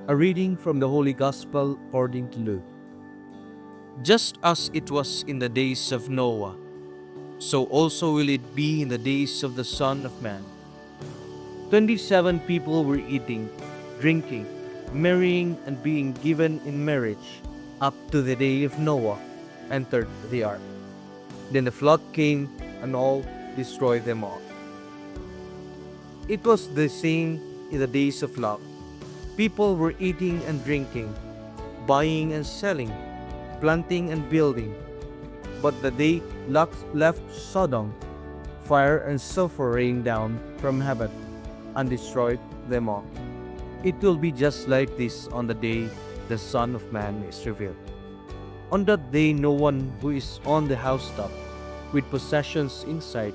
A reading from the Holy Gospel according to Luke. Just as it was in the days of Noah, so also will it be in the days of the Son of Man. 27 people were eating, drinking, marrying, and being given in marriage up to the day of Noah entered the ark. Then the flood came and all destroyed them all. It was the same in the days of Lot. People were eating and drinking, buying and selling, planting and building. But the day Lot left Sodom, fire and sulfur rained down from heaven and destroyed them all. It will be just like this on the day the Son of Man is revealed. On that day, no one who is on the housetop with possessions inside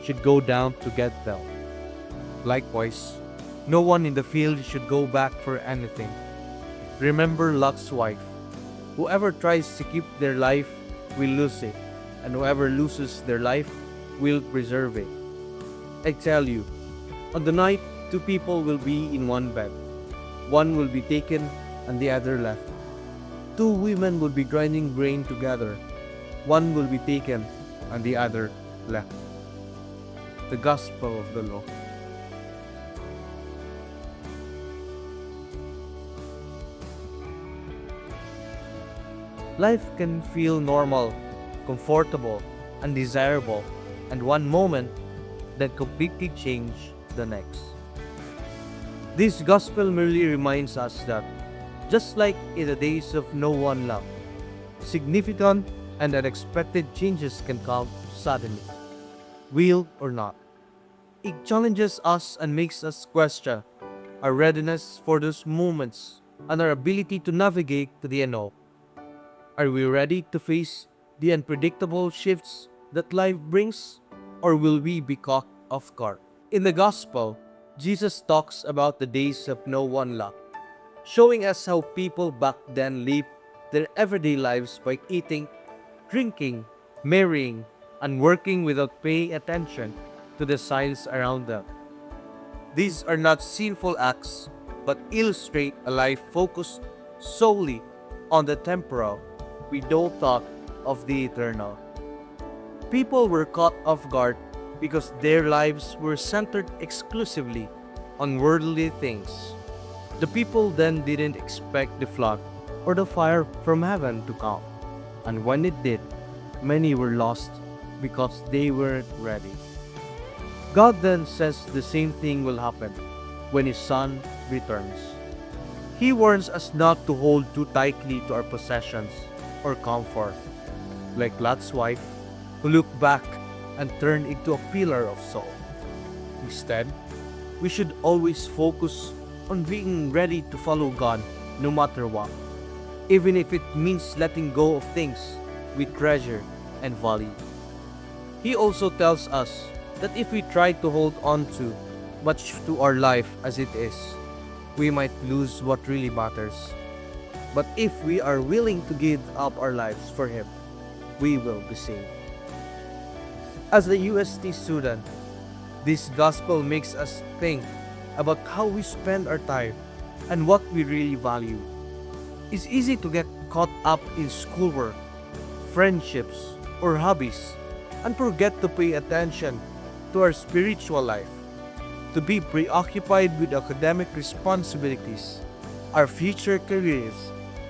should go down to get them. Likewise, no one in the field should go back for anything. Remember Lot's wife. Whoever tries to keep their life will lose it, and whoever loses their life will preserve it. I tell you, on the night 2 people will be in one bed. One will be taken and the other left. 2 women will be grinding grain together. One will be taken and the other left. The Gospel of the Lord. Life can feel normal, comfortable, and desirable, and one moment that completely change the next. This gospel merely reminds us that, just like in the days of Noah and Lot, significant and unexpected changes can come suddenly, will or not. It challenges us and makes us question our readiness for those moments and our ability to navigate to the unknown. Are we ready to face the unpredictable shifts that life brings, or will we be caught off guard? In the Gospel, Jesus talks about the days of Noah and Lot, showing us how people back then lived their everyday lives by eating, drinking, marrying, and working without paying attention to the signs around them. These are not sinful acts, but illustrate a life focused solely on the temporal, with no thought of the eternal. People were caught off guard because their lives were centered exclusively on worldly things. The people then didn't expect the flood or the fire from heaven to come, and when it did, many were lost because they weren't ready. God then says the same thing will happen when His Son returns. He warns us not to hold too tightly to our possessions or comfort, like Lot's wife, who looked back and turned into a pillar of salt. Instead, we should always focus on being ready to follow God no matter what, even if it means letting go of things we treasure and value. He also tells us that if we try to hold on to much to our life as it is, we might lose what really matters. But if we are willing to give up our lives for Him, we will be saved. As a UST student, this gospel makes us think about how we spend our time and what we really value. It's easy to get caught up in schoolwork, friendships, or hobbies and forget to pay attention to our spiritual life, to be preoccupied with academic responsibilities, our future careers,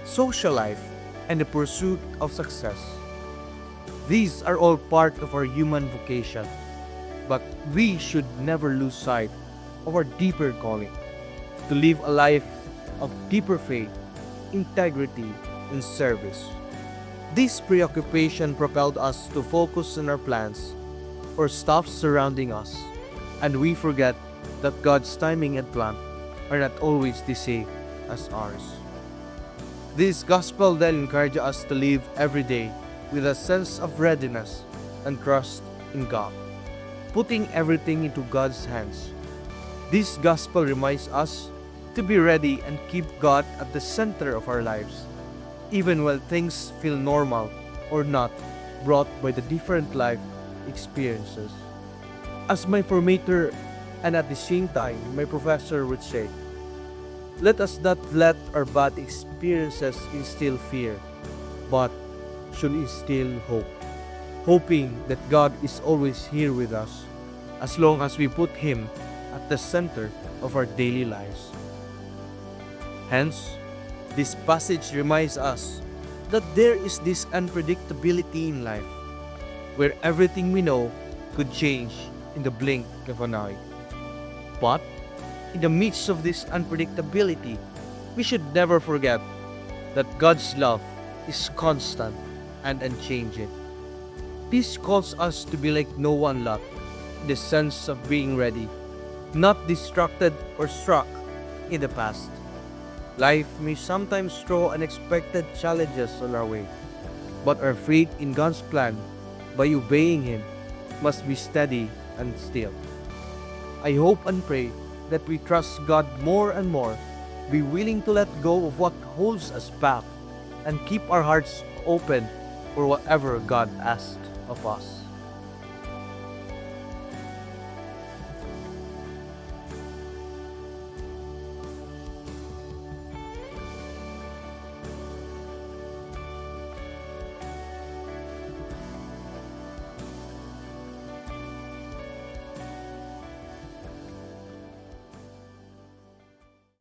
social life, and the pursuit of success. These are all part of our human vocation, but we should never lose sight of our deeper calling, to live a life of deeper faith, integrity, and service. This preoccupation propelled us to focus on our plans or stuff surrounding us, and we forget that God's timing and plan are not always the same as ours. This gospel then encourages us to live every day with a sense of readiness and trust in God, putting everything into God's hands. This gospel reminds us to be ready and keep God at the center of our lives, even when things feel normal or not, brought by the different life experiences. As my formator and at the same time my professor would say, Let us not let our bad experiences instill fear, but should instill hope, hoping that God is always here with us, as long as we put Him at the center of our daily lives. Hence, this passage reminds us that there is this unpredictability in life, where everything we know could change in the blink of an eye. But, in the midst of this unpredictability, we should never forget that God's love is constant and unchanging. This calls us to be like Noah and Lot, in the sense of being ready, not distracted or struck in the past. Life may sometimes throw unexpected challenges on our way, but our faith in God's plan, by obeying Him, must be steady and still. I hope and pray that we trust God more and more, be willing to let go of what holds us back, and keep our hearts open for whatever God asks of us.